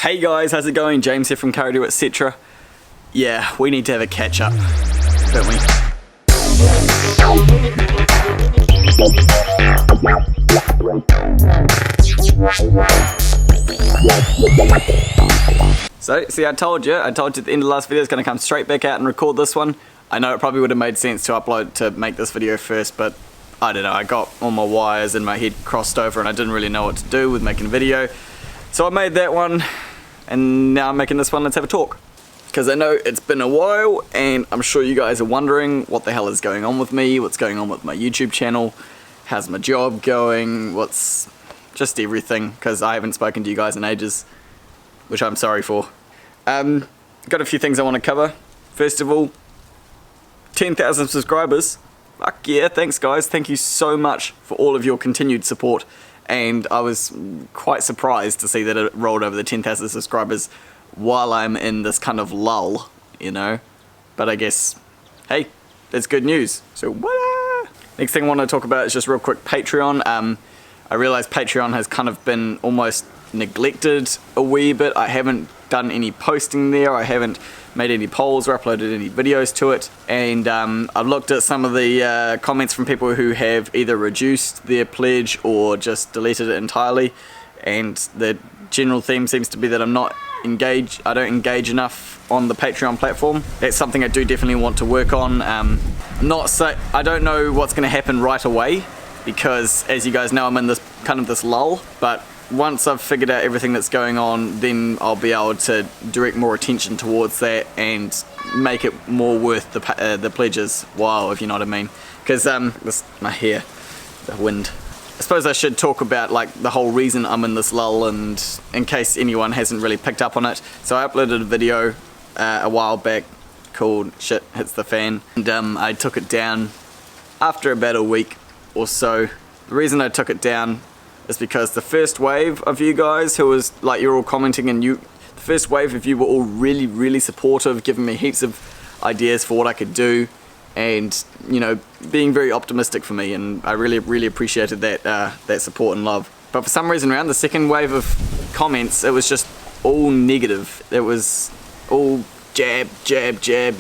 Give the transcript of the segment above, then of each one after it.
Hey guys, how's it going? James here from Audio.etc. Yeah, we need to have a catch up, don't we? So, see, I told you at the end of the last video I was going to come straight back out and record this one. I know it probably would have made sense to make this video first, but I don't know, I got all my wires in my head crossed over and I didn't really know what to do with making a video. So I made that one, and now I'm making this one. Let's have a talk. Because I know it's been a while, and I'm sure you guys are wondering what the hell is going on with me, what's going on with my YouTube channel, how's my job going, what's just everything, because I haven't spoken to you guys in ages, which I'm sorry for. Got a few things I want to cover. First of all, 10,000 subscribers. Fuck yeah, thanks guys, thank you so much for all of your continued support. And I was quite surprised to see that it rolled over the 10,000 subscribers while I'm in this kind of lull, you know. But I guess, hey, that's good news. So, what? Next thing I want to talk about is just real quick Patreon. I realize Patreon has kind of been almost neglected a wee bit. I haven't done any posting there. I haven't made any polls or uploaded any videos to it, and I've looked at some of the comments from people who have either reduced their pledge or just deleted it entirely, and the general theme seems to be that I don't engage enough on the Patreon platform. That's something I do definitely want to work on. I don't know what's going to happen right away, because as you guys know, I'm in this kind of this lull, but once I've figured out everything that's going on, then I'll be able to direct more attention towards that and make it more worth the pledges while, if you know what I mean. Because my hair, the wind. I suppose I should talk about like the whole reason I'm in this lull, and in case anyone hasn't really picked up on it. So I uploaded a video a while back called Shit Hits the Fan, and I took it down after about a week or so. The reason I took it down is because the first wave of you guys who was like, you're all commenting, and the first wave of you were all really supportive, giving me heaps of ideas for what I could do, and you know, being very optimistic for me, and I really appreciated that support and love. But for some reason around the second wave of comments, it was just all negative. It was all jab,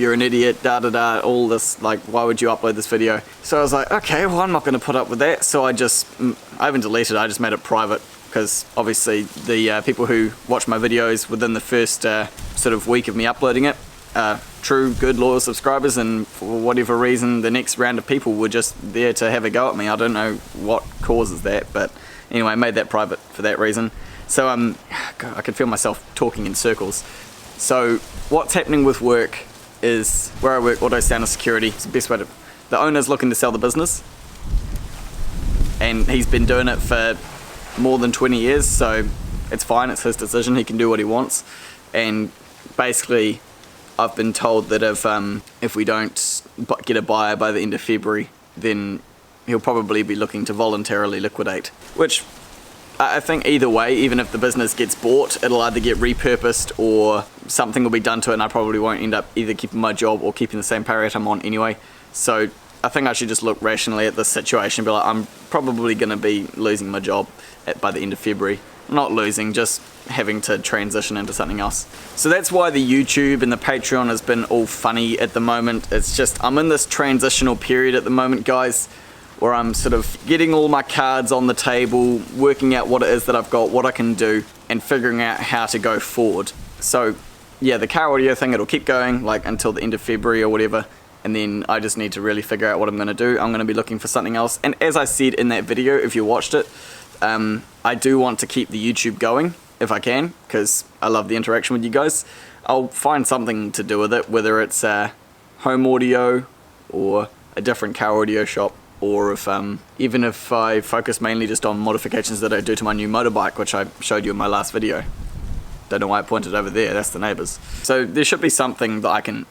you're an idiot, all this, like, why would you upload this video? So I was like, okay, well, I'm not going to put up with that. So I haven't deleted it, I just made it private, because obviously the people who watch my videos within the first sort of week of me uploading it are true, good, loyal subscribers, and for whatever reason, the next round of people were just there to have a go at me. I don't know what causes that, but anyway, I made that private for that reason. So God, I could feel myself talking in circles. So what's happening with work is, where I work, Audio.etc security, it's the best way to, the owner's looking to sell the business, and he's been doing it for more than 20 years, so it's fine, it's his decision, he can do what he wants. And basically I've been told that if we don't get a buyer by the end of February, then he'll probably be looking to voluntarily liquidate, which I think either way, even if the business gets bought, it'll either get repurposed or something will be done to it, and I probably won't end up either keeping my job or keeping the same pay rate I'm on anyway. So I think I should just look rationally at this situation and be like, I'm probably going to be losing my job by the end of February. Not losing, just having to transition into something else. So that's why the YouTube and the Patreon has been all funny at the moment. It's just, I'm in this transitional period at the moment, guys, where I'm sort of getting all my cards on the table, working out what it is that I've got, what I can do, and figuring out how to go forward. So yeah, the car audio thing, it'll keep going like until the end of February or whatever, and then I just need to really figure out what I'm going to do. I'm going to be looking for something else, and as I said in that video, if you watched it, I do want to keep the YouTube going if I can, because I love the interaction with you guys. I'll find something to do with it, whether it's home audio or a different car audio shop, or if even if I focus mainly just on modifications that I do to my new motorbike, which I showed you in my last video. Don't know why I pointed over there, that's the neighbours. So there should be something that I can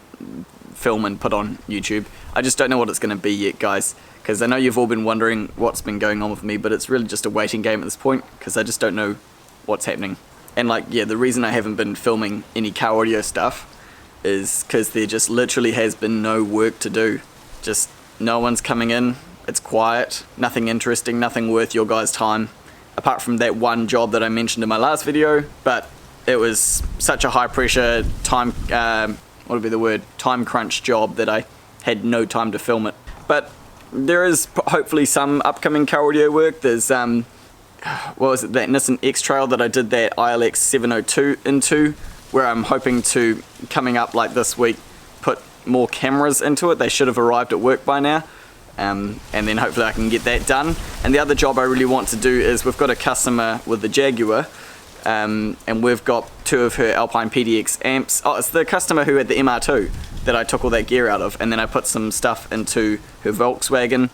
film and put on YouTube. I just don't know what it's going to be yet, guys, because I know you've all been wondering what's been going on with me, but it's really just a waiting game at this point, because I just don't know what's happening. And like, yeah, the reason I haven't been filming any car audio stuff is because there just literally has been no work to do. Just no one's coming in. It's quiet, nothing interesting, nothing worth your guys' time, apart from that one job that I mentioned in my last video. But it was such a high pressure time, what would be the word, time crunch job that I had no time to film it. But there is hopefully some upcoming car audio work. There's what was it, that Nissan X-Trail that I did that ILX 702 into, where I'm hoping to, coming up like this week, put more cameras into it. They should have arrived at work by now, and then hopefully I can get that done. And the other job I really want to do is, we've got a customer with the Jaguar, and we've got 2 of her Alpine PDX amps. Oh, it's the customer who had the MR2 that I took all that gear out of, and then I put some stuff into her Volkswagen,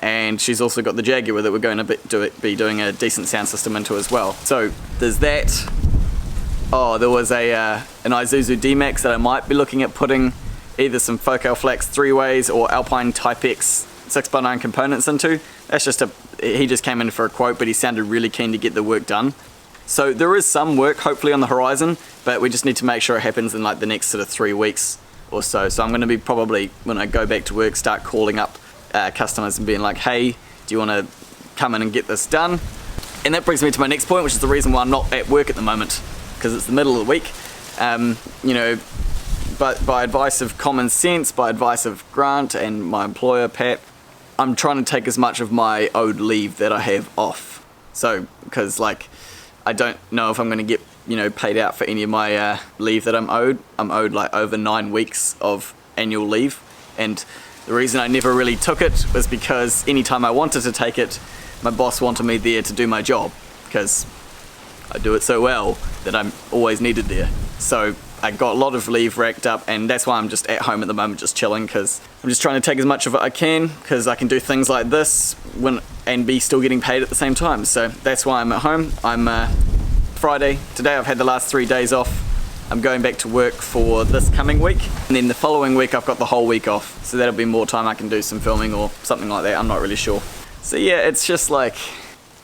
and she's also got the Jaguar that we're going to be doing a decent sound system into as well. So there's that. Oh, there was an Isuzu D-Max that I might be looking at putting either some Focal Flex 3-ways or Alpine Type X 6x9 components into. That's just he just came in for a quote, but he sounded really keen to get the work done. So there is some work hopefully on the horizon, but we just need to make sure it happens in like the next sort of 3 weeks or so. So I'm going to be probably, when I go back to work, start calling up customers and being like, hey, do you want to come in and get this done? And that brings me to my next point, which is the reason why I'm not at work at the moment, because it's the middle of the week. You know, but by advice of common sense, by advice of Grant and my employer Pat, I'm trying to take as much of my owed leave that I have off. So, because like, I don't know if I'm going to get, you know, paid out for any of my leave that I'm owed. I'm owed like over 9 weeks of annual leave, and the reason I never really took it was because anytime I wanted to take it, my boss wanted me there to do my job, because I do it so well that I'm always needed there. So I got a lot of leave racked up, and that's why I'm just at home at the moment, just chilling, because I'm just trying to take as much of it I can, because I can do things like this and be still getting paid at the same time. So that's why I'm at home. I'm Friday today. I've had the last 3 days off. I'm going back to work for this coming week, and then the following week I've got the whole week off, so that'll be more time I can do some filming or something like that. I'm not really sure. So yeah, it's just like,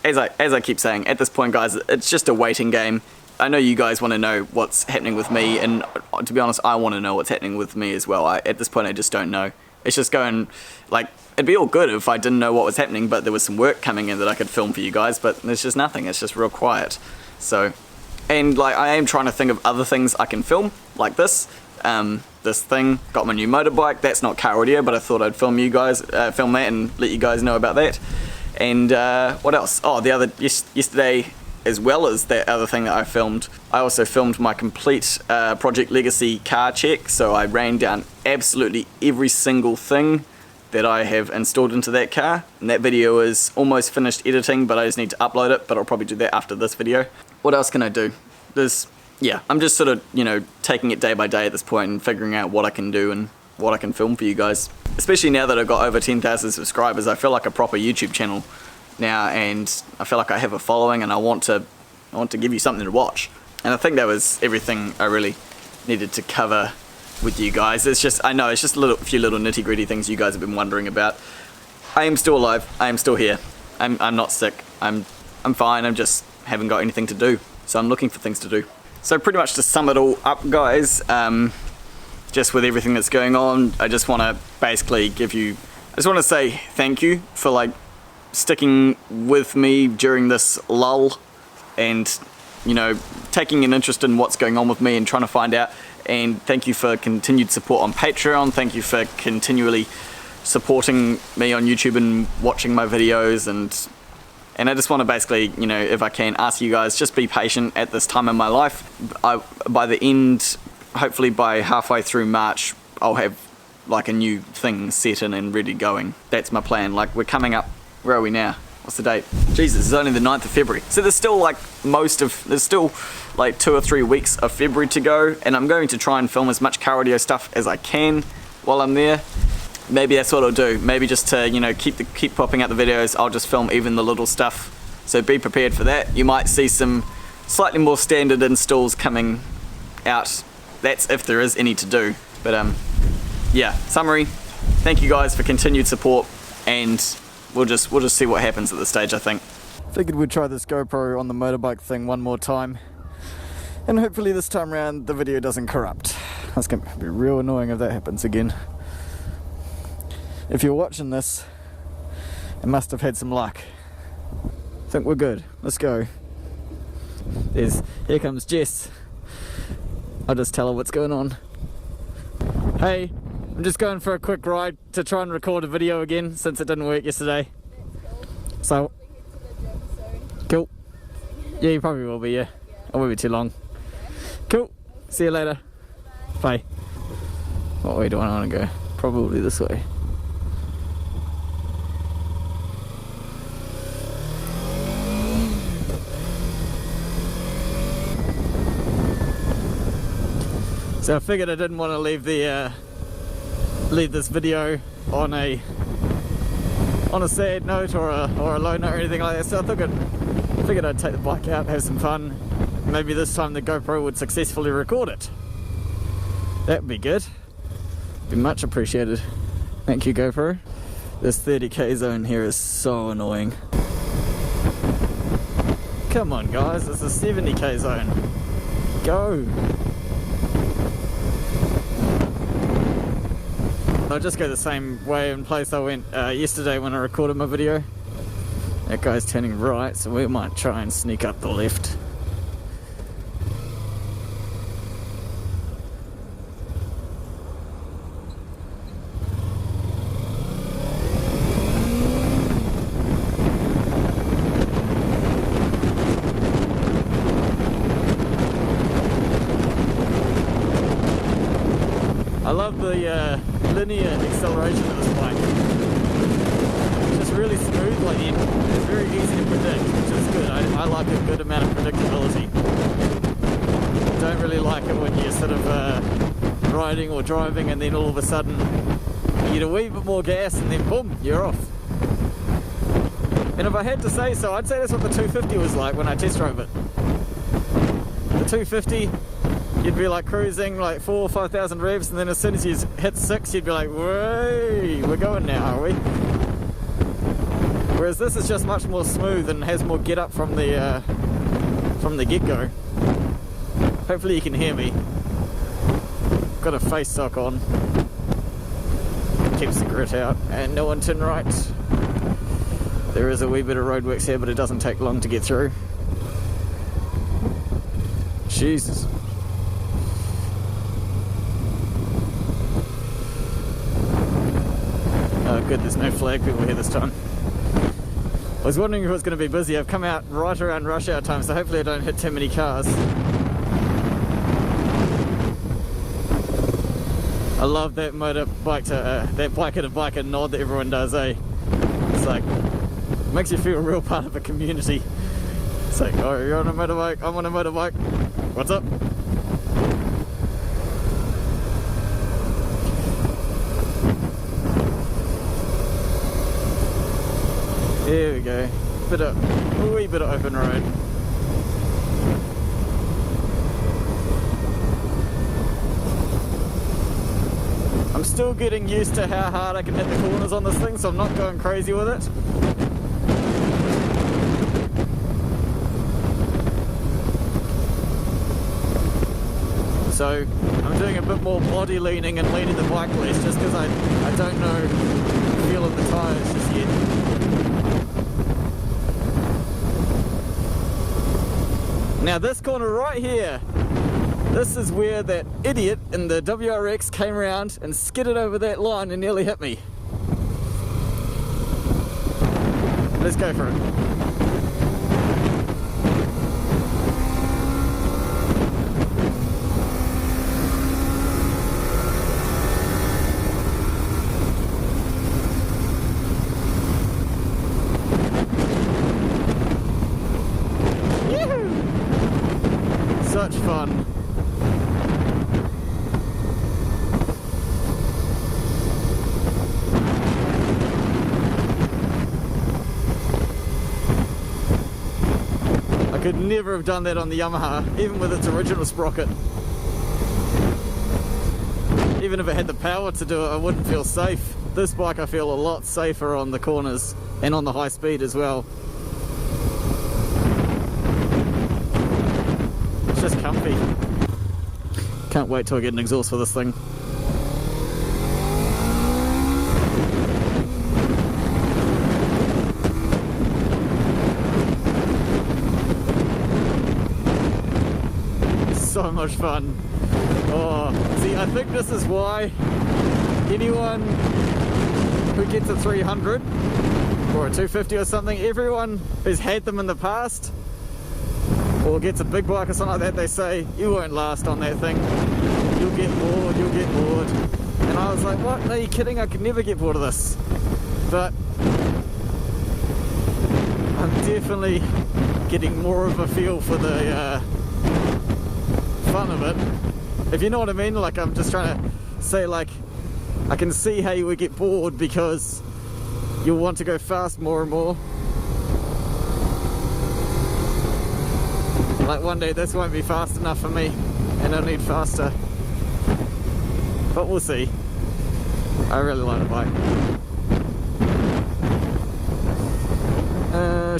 as I keep saying, at this point guys, it's just a waiting game. I know you guys want to know what's happening with me, and to be honest, I want to know what's happening with me as well. At this point I just don't know. It's just going, like, it'd be all good if I didn't know what was happening, but there was some work coming in that I could film for you guys, but there's just nothing. It's just real quiet. So, and like, I am trying to think of other things I can film, like this. This thing, got my new motorbike. That's not car audio, but I thought I'd film that and let you guys know about that. And what else? Oh, yesterday, as well as that other thing that I filmed, I also filmed my complete Project Legacy car check. So I ran down absolutely every single thing that I have installed into that car, and that video is almost finished editing, but I just need to upload it, but I'll probably do that after this video. What else can I do? Yeah, I'm just sort of, you know, taking it day by day at this point and figuring out what I can do and what I can film for you guys. Especially now that I've got over 10,000 subscribers, I feel like a proper YouTube channel now, and I feel like I have a following, and I want to give you something to watch. And I think that was everything I really needed to cover with you guys. It's just, I know, it's just a few little nitty gritty things you guys have been wondering about. I am still alive. I am still here. I'm not sick. I'm fine. I just haven't got anything to do. So I'm looking for things to do. So pretty much to sum it all up, guys, just with everything that's going on, I just want to basically I just want to say thank you for like sticking with me during this lull, and, you know, taking an interest in what's going on with me and trying to find out. And thank you for continued support on Patreon. Thank you for continually supporting me on YouTube and watching my videos, and I just want to basically, you know, if I can, ask you guys, just be patient at this time in my life. By the end, hopefully by halfway through March, I'll have like a new thing set in and ready going. That's my plan. Like, we're coming up, where are we now? What's the date? Jesus, it's only the 9th of February. So there's still like there's still like 2 or 3 weeks of February to go, and I'm going to try and film as much car audio stuff as I can while I'm there. Maybe that's what I'll do. Maybe just to, you know, keep popping out the videos, I'll just film even the little stuff. So be prepared for that. You might see some slightly more standard installs coming out. That's if there is any to do. But yeah, summary. Thank you guys for continued support, and we'll just see what happens at this stage, I think. Figured we'd try this GoPro on the motorbike thing one more time, and hopefully this time around the video doesn't corrupt. That's gonna be real annoying if that happens again. If you're watching this, it must have had some luck. I think we're good. Let's go. Here comes Jess. I'll just tell her what's going on. Hey, I'm just going for a quick ride to try and record a video again since it didn't work yesterday. So, cool. Yeah, you probably will be, yeah. It won't be too long. Cool. See you later. Bye. What way do I want to go? Probably this way. So I figured I didn't want to leave this video on a sad note or a low note or anything like that. So I figured I'd take the bike out, have some fun. Maybe this time the GoPro would successfully record it. That would be good. Be much appreciated. Thank you, GoPro. This 30k zone here is so annoying. Come on, guys, it's a 70k zone. Go. I'll just go the same way and place I went yesterday when I recorded my video. That guy's turning right, so we might try and sneak up the left. I love the Linea acceleration of this bike. It's just really smooth like the end. It's very easy to predict, which is good. I like a good amount of predictability. Don't really like it when you're sort of riding or driving and then all of a sudden you get a wee bit more gas and then boom, you're off. And if I had to say so, I'd say that's what the 250 was like when I test drove it. The 250, you'd be like cruising like 4,000 or 5,000 revs, and then as soon as you hit 6, you'd be like, "Way, we're going now, are we?" Whereas this is just much more smooth and has more get up from the get-go. Hopefully you can hear me. Got a face sock on. Keeps the grit out, and no one turn right. There is a wee bit of Roadworks here, but it doesn't take long to get through. Jesus. Oh good, there's no flag people here this time. I was wondering if it was going to be busy. I've come out right around rush hour time, so hopefully I don't hit too many cars. I love that motorbike to that biker to biker nod that everyone does, eh? It's like, makes you feel a real part of a community. It's like, oh, you're on a motorbike, I'm on a motorbike. What's up? There we go. A wee bit of open road. I'm still getting used to how hard I can hit the corners on this thing, so I'm not going crazy with it. So I'm doing a bit more body leaning and leaning the bike less, just because I don't know the feel of the tyres just yet. Now this corner right here, this is where that idiot in the WRX came around and skidded over that line and nearly hit me. Let's go for it. Such fun. I could never have done that on the Yamaha, even with its original sprocket. Even if it had the power to do it, I wouldn't feel safe. This bike I feel a lot safer on the corners and on the high speed as well. Just comfy. Can't wait till I get an exhaust for this thing. so much fun. Oh, see, I think this is why anyone who gets a 300 or a 250 or something, everyone who's had them in the past or gets a big bike or something like that, they say, you won't last on that thing. You'll get bored, you'll get bored. And I was like, what? No, you're kidding, I could never get bored of this. But I'm definitely getting more of a feel for the fun of it. If you know what I mean, like I'm just trying to say, like, I can see how you would get bored because you'll want to go fast more and more. Like one day this won't be fast enough for me and I'll need faster. But we'll see. I really like the bike.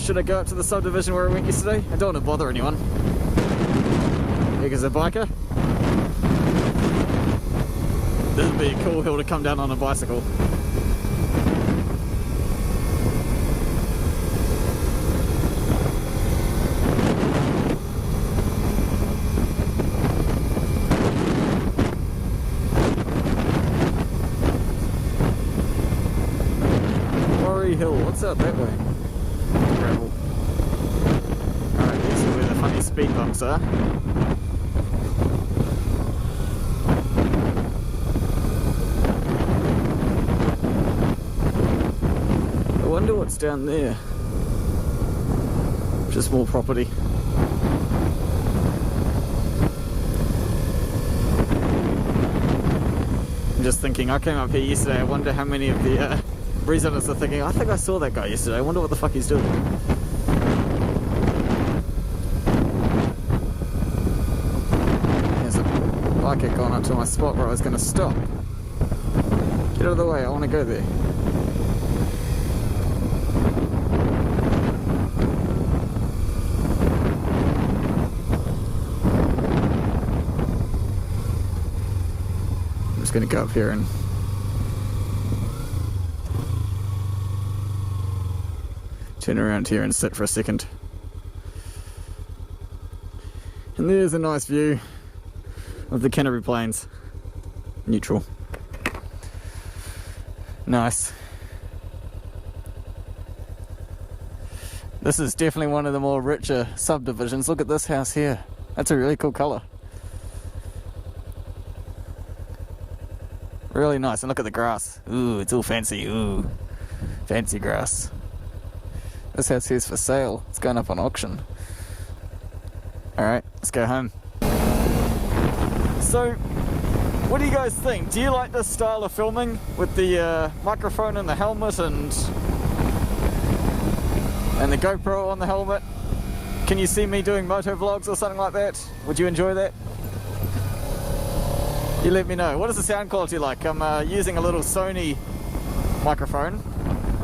Should I go up to the subdivision where I went yesterday? I don't want to bother anyone. Because a biker. This would be a cool hill to come down on a bicycle. Hill, what's out that way? Gravel. Alright, this is where the funny speed bumps are. I wonder what's down there. Just more property. I'm just thinking, I came up here yesterday, I wonder how many of the residents are thinking, I think I saw that guy yesterday, I wonder what the fuck he's doing. There's a biker gone up to my spot where I was going to stop. Get out of the way, I want to go there. I'm just going to go up here and turn around here and sit for a second. And there's a nice view of the Canterbury Plains. Neutral. Nice. This is definitely one of the more richer subdivisions. Look at this house here. That's a really cool colour. Really nice. And look at the grass. Ooh, it's all fancy. Ooh, fancy grass. This house here's for sale. It's going up on auction. Alright, let's go home. So, what do you guys think? Do you like this style of filming with the microphone and the helmet and the GoPro on the helmet? Can you see me doing moto-vlogs or something like that? Would you enjoy that? You let me know. What is the sound quality like? I'm using a little Sony microphone.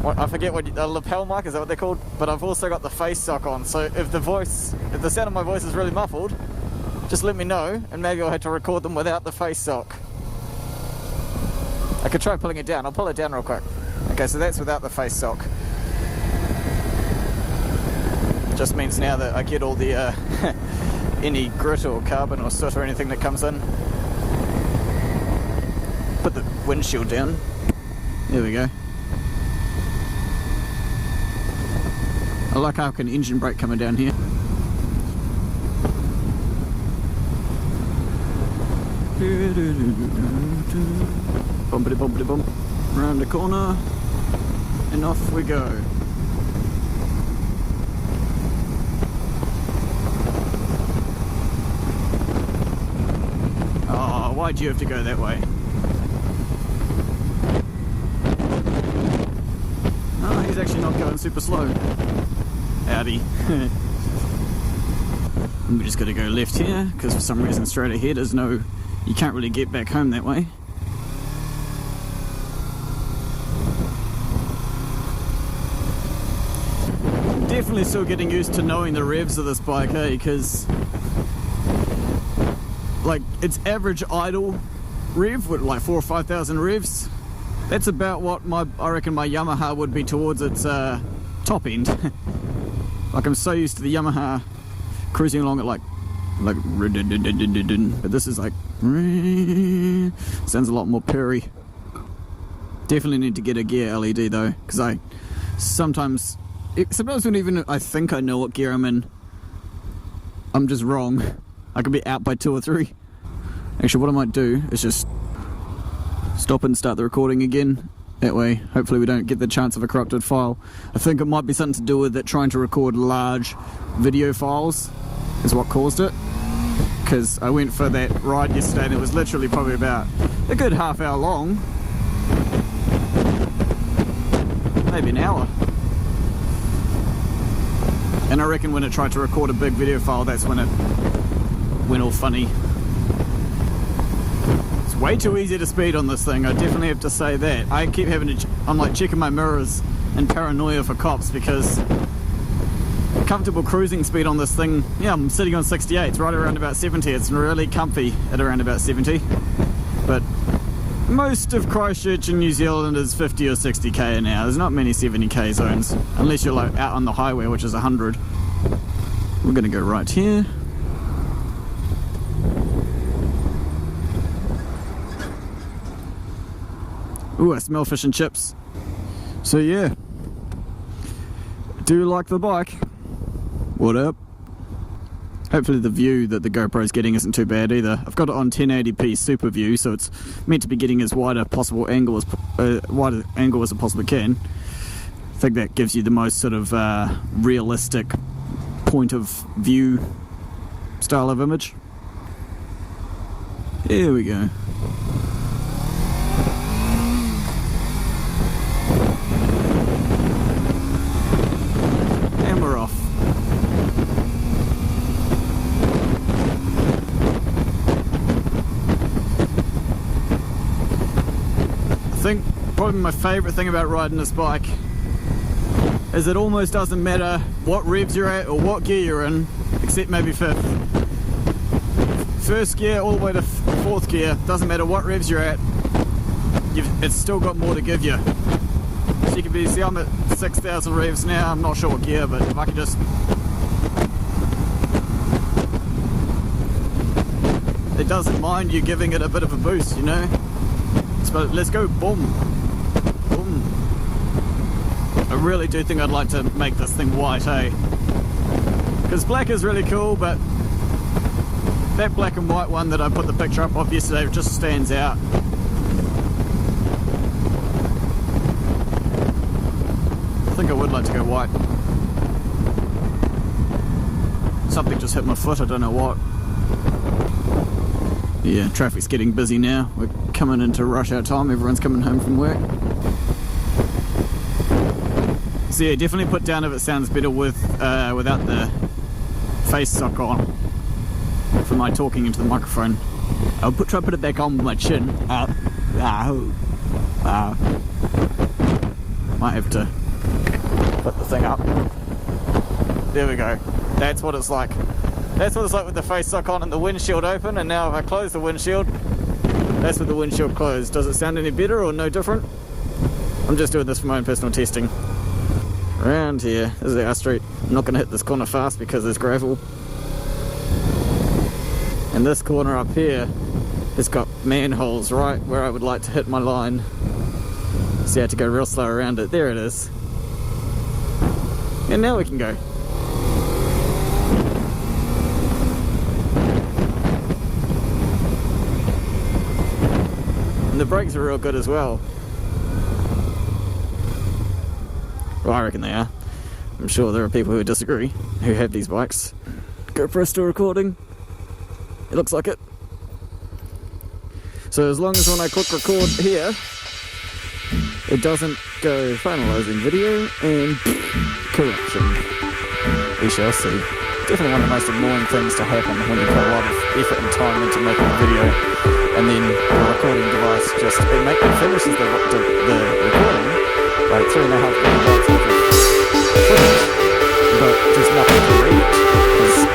I forget what, a lapel mic, is that what they're called? But I've also got the face sock on, so if the sound of my voice is really muffled, just let me know, and maybe I'll have to record them without the face sock. I could try pulling it down. I'll pull it down real quick. Okay, so that's without the face sock. Just means now that I get all the any grit or carbon or soot or anything that comes in. Put the windshield down. There we go. I like how I can engine brake coming down here. Bumpity bumpity bump. Round the corner. And off we go. Oh, why'd you have to go that way? Oh, he's actually not going super slow. Howdy. We're just going to go left here because for some reason straight ahead is no, you can't really get back home that way. Definitely still getting used to knowing the revs of this bike, eh? Because like its average idle rev with like 4,000 or 5,000 revs. That's about what I reckon my Yamaha would be towards its top end. Like I'm so used to the Yamaha cruising along at like like, but this is like, sounds a lot more purry. Definitely need to get a gear LED though, because sometimes when even I think I know what gear I'm in, I'm just wrong. I could be out by 2 or 3. Actually, what I might do is just stop and start the recording again. That way, hopefully we don't get the chance of a corrupted file. I think it might be something to do with it trying to record large video files is what caused it. Because I went for that ride yesterday and it was literally probably about a good half hour long. Maybe an hour. And I reckon when it tried to record a big video file, that's when it went all funny. It's way too easy to speed on this thing, I definitely have to say that. I keep having to, I'm like checking my mirrors and paranoia for cops because comfortable cruising speed on this thing, yeah, I'm sitting on 68, it's right around about 70, it's really comfy at around about 70. But most of Christchurch in New Zealand is 50 or 60k an hour. There's not many 70k zones, unless you're like out on the highway, which is 100. We're gonna go right here. Ooh, I smell fish and chips. So yeah, do like the bike. What up? Hopefully the view that the GoPro is getting isn't too bad either. I've got it on 1080p super view, so it's meant to be getting as wide a possible angle as wide angle as it possibly can. I think that gives you the most sort of realistic point of view style of image. Here we go. And we're off. I think probably my favourite thing about riding this bike is it almost doesn't matter what revs you're at or what gear you're in, except maybe fifth. First gear all the way to fourth gear, doesn't matter what revs you're at, it's still got more to give you. So you can be, see I'm at 6,000 revs now, I'm not sure what gear, but if I could just... It doesn't mind you giving it a bit of a boost, you know? But let's go, boom, boom. I really do think I'd like to make this thing white, eh? Because black is really cool, but that black and white one that I put the picture up of yesterday just stands out. I think I would like to go white. Something just hit my foot, I don't know what. Yeah, traffic's getting busy now. We're coming into rush hour time, everyone's coming home from work. So yeah, definitely put down if it sounds better with without the face sock on for my talking into the microphone. I'll try to put it back on with my chin. Might have to put the thing up. There we go. That's what it's like. That's what it's like with the face sock on and the windshield open, and now if I close the windshield, that's with the windshield closed. Does it sound any better or no different? I'm just doing this for my own personal testing. Around here, this is our street. I'm not going to hit this corner fast because there's gravel. And this corner up here has got manholes right where I would like to hit my line. So I had to go real slow around it. There it is. And now we can go. The brakes are real good as well. Well, I reckon they are. I'm sure there are people who disagree, who have these bikes. GoPro still recording. It looks like it. So as long as when I click record here, it doesn't go finalizing video and corruption. We shall see. Definitely one of the most annoying things to happen when you put a lot of effort and time into making a video, and then the recording device just it finishes the recording like 3.5 gigabytes worth of footage, but just nothing to read. Because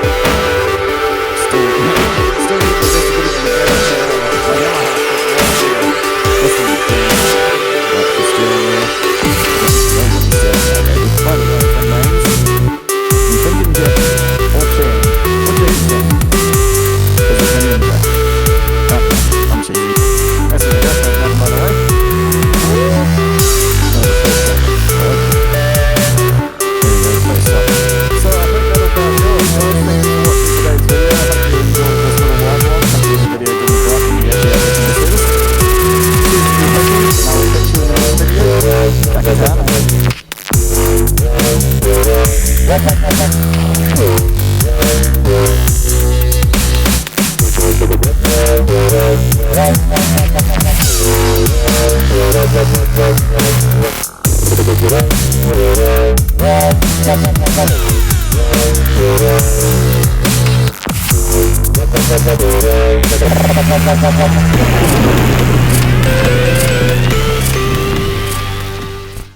still need the best video in the game channel. I know I have to watch it. This is the thing. Like the steering wheel. Just no one says that, baby. By the way, my name's I'm thinking that all turn. What do you think?